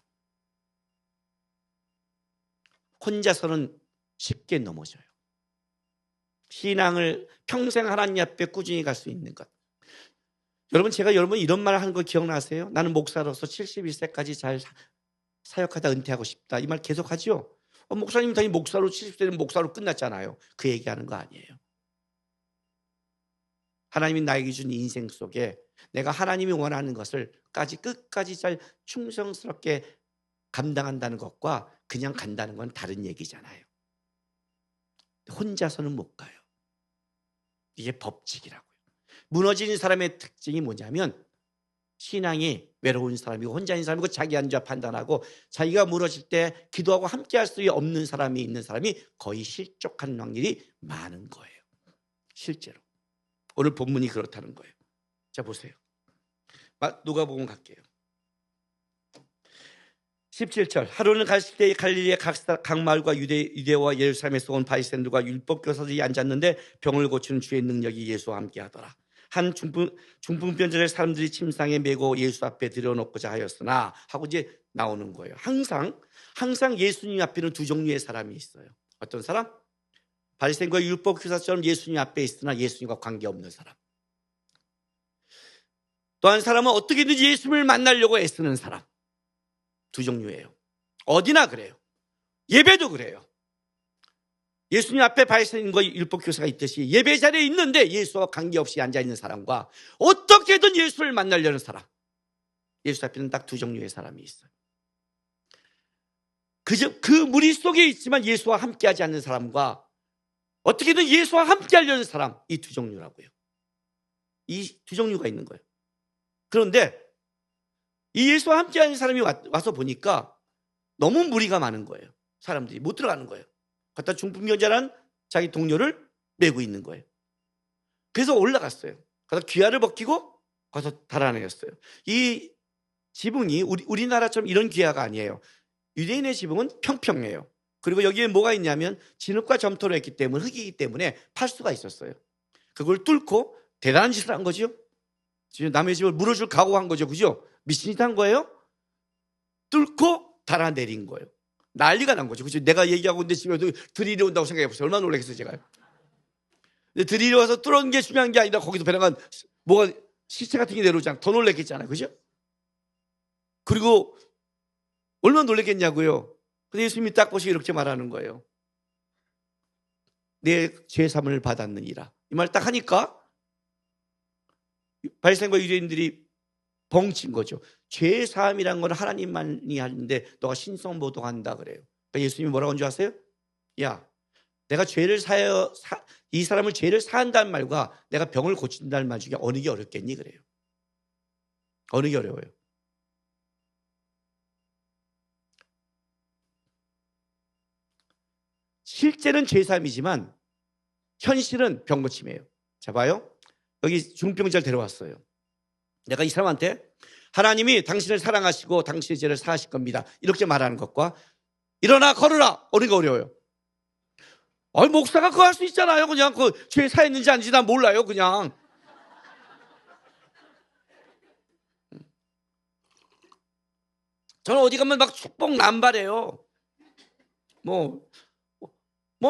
혼자서는 쉽게 넘어져요. 신앙을 평생 하나님 앞에 꾸준히 갈 수 있는 것. 여러분 제가 이런 말 하는 거 기억나세요? 나는 목사로서 71세까지 잘 사역하다 은퇴하고 싶다. 이 말 계속 하죠? 목사님 당연히 목사로 70세는 목사로 끝났잖아요. 그 얘기하는 거 아니에요. 하나님이 나에게 준 인생 속에 내가 하나님이 원하는 것을 끝까지 잘 충성스럽게 감당한다는 것과 그냥 간다는 건 다른 얘기잖아요. 혼자서는 못 가요. 이게 법칙이라고요. 무너지는 사람의 특징이 뭐냐면 신앙이 외로운 사람이고 혼자인 사람이고 자기 안좌 판단하고 자기가 무너질 때 기도하고 함께할 수 없는 사람이 있는 사람이 거의 실족하는 확률이 많은 거예요. 실제로. 오늘 본문이 그렇다는 거예요. 자, 보세요. 누가복음 갈게요. 17절. 하루는 갔을 때 갈릴리의 각 마을과 유대와 예루살렘에서 온 바리새인들과 율법교사들이 앉았는데 병을 고치는 주의 능력이 예수와 함께하더라. 한 중풍병자를 사람들이 침상에 메고 예수 앞에 들여놓고자 하였으나 하고 이제 나오는 거예요. 항상 예수님 앞에는 두 종류의 사람이 있어요. 어떤 사람? 바리새인과 율법교사처럼 예수님 앞에 있으나 예수님과 관계없는 사람. 또 한 사람은 어떻게든지 예수님을 만나려고 애쓰는 사람. 두 종류예요. 어디나 그래요. 예배도 그래요. 예수님 앞에 바리새인과 율법교사가 있듯이 예배 자리에 있는데 예수와 관계없이 앉아있는 사람과 어떻게든 예수를 만나려는 사람. 예수 앞에는 딱 두 종류의 사람이 있어요. 그 무리 속에 있지만 예수와 함께하지 않는 사람과 어떻게든 예수와 함께하려는 사람, 이 두 종류라고요. 이 두 종류가 있는 거예요. 그런데 이 예수와 함께하는 사람이 와서 보니까 너무 무리가 많은 거예요. 사람들이 못 들어가는 거예요. 갖다 중풍병자란 자기 동료를 메고 있는 거예요. 그래서 올라갔어요. 가서 귀화를 벗기고 가서 달아내었어요. 이 지붕이 우리나라처럼 이런 귀화가 아니에요. 유대인의 지붕은 평평해요. 그리고 여기에 뭐가 있냐면 진흙과 점토로 했기 때문에 흙이기 때문에 팔 수가 있었어요. 그걸 뚫고 대단한 짓을 한 거죠. 지금 남의 집을 물어줄 각오한 거죠. 그죠? 미친 짓 한 거예요. 뚫고 달아내린 거예요. 난리가 난 거죠. 그죠? 내가 얘기하고 있는데 집에도 들이려 온다고 생각해 보세요. 얼마나 놀라겠어요, 제가. 근데 들이려 와서 뚫은 게 중요한 게 아니라 거기서 배나간 뭐가 시체 같은 게 내려오지 않고 더 놀랬겠잖아요. 그죠? 그리고 얼마나 놀랬겠냐고요. 근데 예수님이 딱 보시고 이렇게 말하는 거예요. 내 죄사함을 받았느니라. 이 말 딱 하니까 바리새인과 유대인들이 벙친 거죠. 죄사함이란 건 하나님만이 하는데 너가 신성모독한다 그래요. 그러니까 예수님이 뭐라고 한 줄 아세요? 야, 내가 이 사람을 죄를 사한다는 말과 내가 병을 고친다는 말 중에 어느 게 어렵겠니 그래요. 어느 게 어려워요? 실제는 죄사함이지만 현실은 병 고침이에요. 자, 봐요. 여기 중풍병자를 데려왔어요. 내가 이 사람한테 하나님이 당신을 사랑하시고 당신의 죄를 사하실 겁니다. 이렇게 말하는 것과 일어나 걸으라. 어느 게 어려워요? 목사가 그거 할 수 있잖아요. 그냥 그 죄 사했는지 아닌지 난 몰라요. 그냥. 저는 어디 가면 막 축복 남발해요.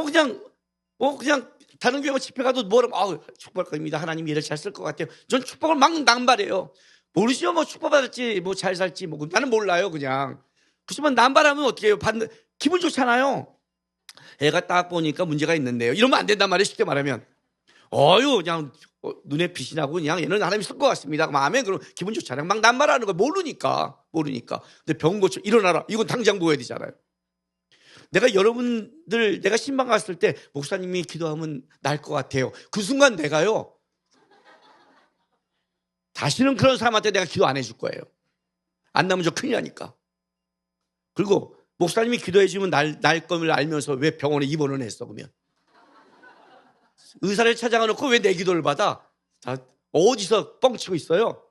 그냥 다른 교회 집회 가도 뭐라고 축복할 겁니다. 하나님 일을 잘 쓸 것 같아요. 전 축복을 막 남발해요. 모르시죠? 축복 받을지 잘 살지 나는 몰라요. 그냥. 그렇지만 남발하면 어떻게 해요? 기분 좋잖아요. 애가 딱 보니까 문제가 있는데요. 이러면 안 된단 말이에요. 쉽게 말하면. 그냥 눈에 빛이 나고 그냥 얘는 하나님이 쓸 것 같습니다. 아멘. 그럼 기분 좋잖아요. 막 남발하는 거 모르니까. 근데 병 고쳐 일어나라. 이건 당장 보여야 되잖아요. 내가 신방 갔을 때 목사님이 기도하면 날 것 같아요. 그 순간 내가요. 다시는 그런 사람한테 내가 기도 안 해줄 거예요. 안 나면 저 큰일 나니까. 그리고 목사님이 기도해 주면 날 걸 알면서 왜 병원에 입원을 했어 그러면. 의사를 찾아가 놓고 왜 내 기도를 받아? 어디서 뻥치고 있어요?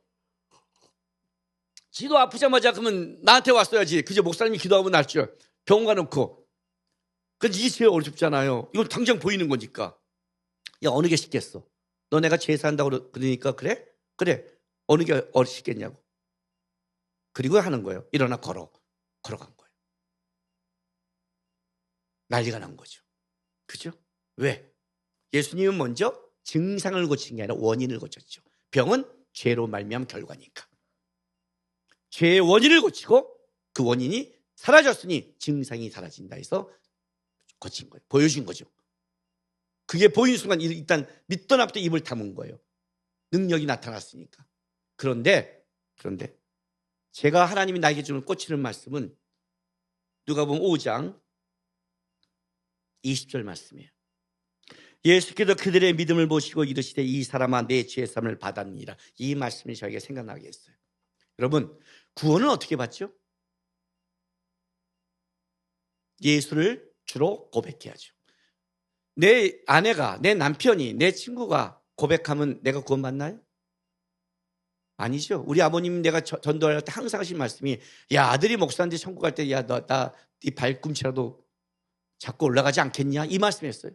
지도 아프자마자 그러면 나한테 왔어야지. 그저 목사님이 기도하면 날 줄. 병원 가놓고. 이게 제일 어렵잖아요. 이건 당장 보이는 거니까. 야, 어느 게 쉽겠어? 너 내가 제사한다고 그러니까 그래? 그래. 어느 게 쉽겠냐고. 그리고 하는 거예요. 일어나 걸어간 거예요. 난리가 난 거죠. 그죠? 왜? 예수님은 먼저 증상을 고친 게 아니라 원인을 고쳤죠. 병은 죄로 말미암은 결과니까. 죄의 원인을 고치고 그 원인이 사라졌으니 증상이 사라진다 해서 고친 거예요. 보여준 거죠. 그게 보인 순간 일단 믿던 앞부터 입을 다문 거예요. 능력이 나타났으니까. 그런데 제가 하나님이 나에게 주는 꽂히는 말씀은 누가복음 5장 20절 말씀이에요. 예수께서 그들의 믿음을 보시고 이르시되 이 사람아 내 죄 사함을 받았느니라. 이 말씀이 저에게 생각나게 했어요. 여러분, 구원은 어떻게 받죠? 예수를 주로 고백해야죠. 내 아내가, 내 남편이, 내 친구가 고백하면 내가 구원받나요? 아니죠. 우리 아버님 내가 전도할 때 항상 하신 말씀이, 야, 아들이 목사인데 천국 갈 때, 야, 네 발꿈치라도 잡고 올라가지 않겠냐? 이 말씀했어요.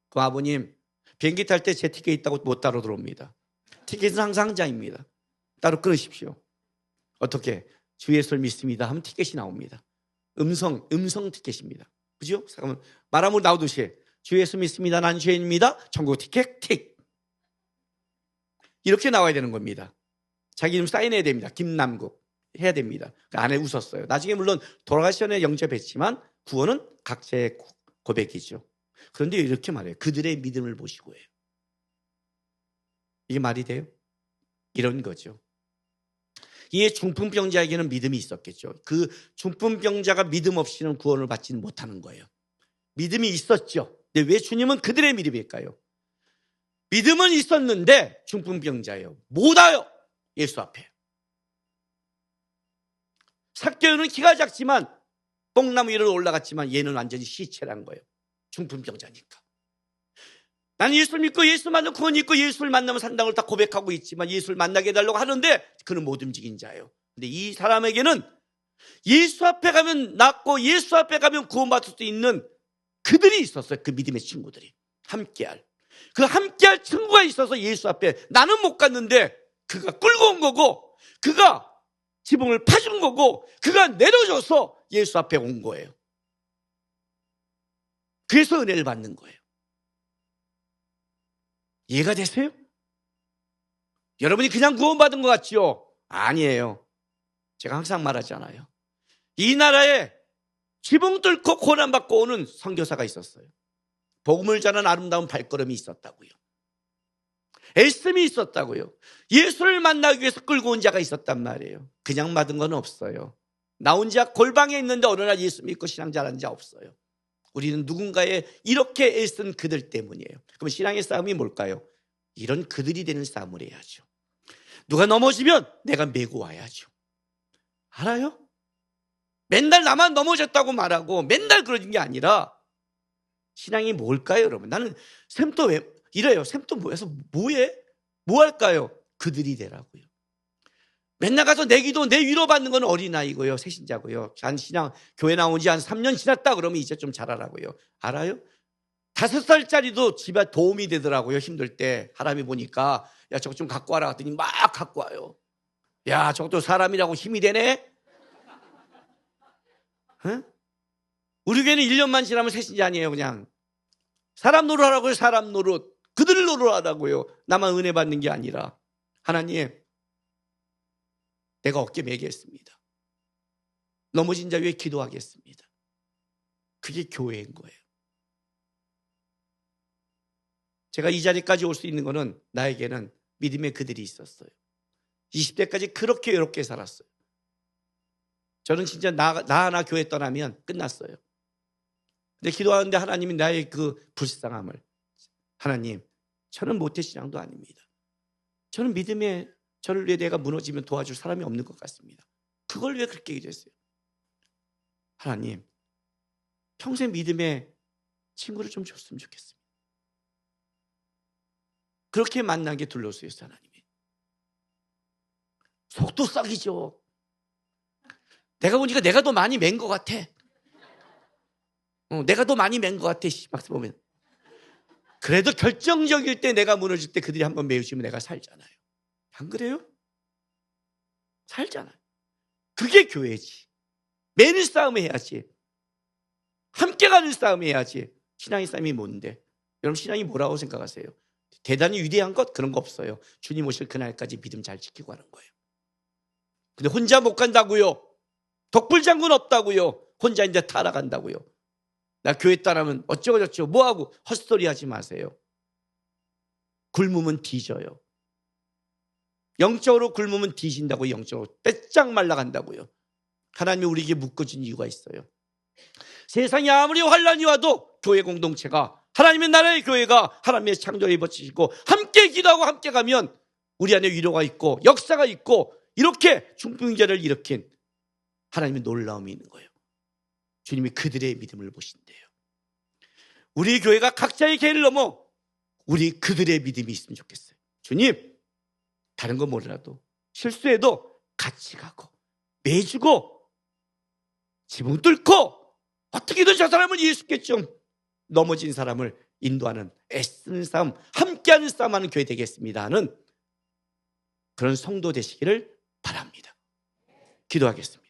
그 아버님, 비행기 탈 때 제 티켓 있다고 못 따로 들어옵니다. 티켓은 항상 한장입니다. 따로 끊으십시오. 어떻게? 주 예수를 믿습니다 하면 티켓이 나옵니다. 음성 티켓입니다. 그죠? 잠깐만, 말하면 나오듯이 주 예수 믿습니다. 난 죄인입니다. 천국 티켓 틱. 이렇게 나와야 되는 겁니다. 자기 이름 사인해야 됩니다. 김남국 해야 됩니다. 그 아내 웃었어요. 나중에 물론 돌아가시 전에 영접했지만 구원은 각자의 고백이죠. 그런데 이렇게 말해요. 그들의 믿음을 보시고 해요. 이게 말이 돼요? 이런 거죠. 이 중풍병자에게는 믿음이 있었겠죠. 그 중풍병자가 믿음 없이는 구원을 받지는 못하는 거예요. 믿음이 있었죠. 근데 왜 주님은 그들의 믿음일까요? 믿음은 있었는데 중풍병자예요. 못 와요. 예수 앞에. 삭개오는 키가 작지만 뽕나무 위로 올라갔지만 얘는 완전히 시체란 거예요. 중풍병자니까. 나는 예수를 믿고 예수 만나면 구원이 있고 예수를 만나면 산다는 걸 다 고백하고 있지만 예수를 만나게 해달라고 하는데 그는 못 움직인 자예요. 근데 이 사람에게는 예수 앞에 가면 낫고 예수 앞에 가면 구원받을 수 있는 그들이 있었어요. 그 믿음의 친구들이. 함께할. 그 함께할 친구가 있어서 예수 앞에 나는 못 갔는데 그가 끌고 온 거고 그가 지붕을 파준 거고 그가 내려줘서 예수 앞에 온 거예요. 그래서 은혜를 받는 거예요. 이해가 되세요? 여러분이 그냥 구원받은 것 같지요? 아니에요. 제가 항상 말하잖아요. 이 나라에 지붕 뚫고 고난받고 오는 선교사가 있었어요. 복음을 전하는 아름다운 발걸음이 있었다고요. 애씀이 있었다고요. 예수를 만나기 위해서 끌고 온 자가 있었단 말이에요. 그냥 받은 건 없어요. 나 혼자 골방에 있는데 어느 날 예수 믿고 신앙 잘하는 자 없어요. 우리는 누군가의 이렇게 애쓴 그들 때문이에요. 그럼 신앙의 싸움이 뭘까요? 이런 그들이 되는 싸움을 해야죠. 누가 넘어지면 내가 메고 와야죠. 알아요? 맨날 나만 넘어졌다고 말하고 맨날 그러는 게 아니라 신앙이 뭘까요, 여러분? 나는 샘도 왜 이래요? 샘도 모여서 뭐해? 뭐 할까요? 그들이 되라고요. 맨날 가서 내 기도, 내 위로받는 건 어린아이고요. 새신자고요. 한 신앙, 교회 나온 지 한 3년 지났다 그러면 이제 좀 잘하라고요. 알아요? 5살짜리도 집에 도움이 되더라고요. 힘들 때. 하람이 보니까 야, 저거 좀 갖고 와라 하더니 막 갖고 와요. 야, 저것도 사람이라고 힘이 되네? 응? 우리 교회는 1년만 지나면 새신자 아니에요. 그냥 사람 노릇하라고요. 사람 노릇. 그들을 노릇하라고요. 나만 은혜 받는 게 아니라. 하나님, 내가 어깨 매겠습니다. 넘어진 자 위에 기도하겠습니다. 그게 교회인 거예요. 제가 이 자리까지 올 수 있는 거는 나에게는 믿음의 그들이 있었어요. 20대까지 그렇게 외롭게 살았어요. 저는 진짜 나 하나 교회 떠나면 끝났어요. 근데 기도하는데 하나님이 나의 그 불쌍함을, 하나님, 저는 모태신앙도 아닙니다. 저는 믿음에 저를 위해 내가 무너지면 도와줄 사람이 없는 것 같습니다. 그걸 왜 그렇게 기도했어요? 하나님, 평생 믿음의 친구를 좀 줬으면 좋겠습니다. 그렇게 만난 게 둘러쓰였어요. 하나님이. 속도 썩이죠. 내가 보니까 내가 더 많이 맨 것 같아. 내가 더 많이 맨 것 같아. 막상 보면. 그래도 결정적일 때 내가 무너질 때 그들이 한번 메우시면 내가 살잖아요. 안 그래요? 살잖아요. 그게 교회지. 매일 싸움 해야지. 함께 가는 싸움 해야지. 신앙의 싸움이 뭔데? 여러분 신앙이 뭐라고 생각하세요? 대단히 위대한 것? 그런 거 없어요. 주님 오실 그날까지 믿음 잘 지키고 하는 거예요. 근데 혼자 못 간다고요. 덕불장군 없다고요. 혼자 이제 타락한다고요. 나 교회 따라면 어쩌고 저쩌고 뭐하고 헛소리 하지 마세요. 굶으면 뒤져요. 영적으로 굶으면 뒤진다고. 영적으로 빼짝 말라간다고요. 하나님이 우리에게 묶어준 이유가 있어요. 세상에 아무리 환란이 와도 교회 공동체가, 하나님의 나라의 교회가 하나님의 창조를 입어주시고 함께 기도하고 함께 가면 우리 안에 위로가 있고 역사가 있고 이렇게 중풍자를 일으킨 하나님의 놀라움이 있는 거예요. 주님이 그들의 믿음을 보신대요. 우리 교회가 각자의 계를 넘어 우리 그들의 믿음이 있으면 좋겠어요. 주님, 다른 거 몰라도 실수해도 같이 가고 매주고 지붕 뚫고 어떻게든 저 사람을 예수께 좀 넘어진 사람을 인도하는 애쓰는 싸움, 함께하는 싸움하는 교회 되겠습니다 하는 그런 성도 되시기를 바랍니다. 기도하겠습니다.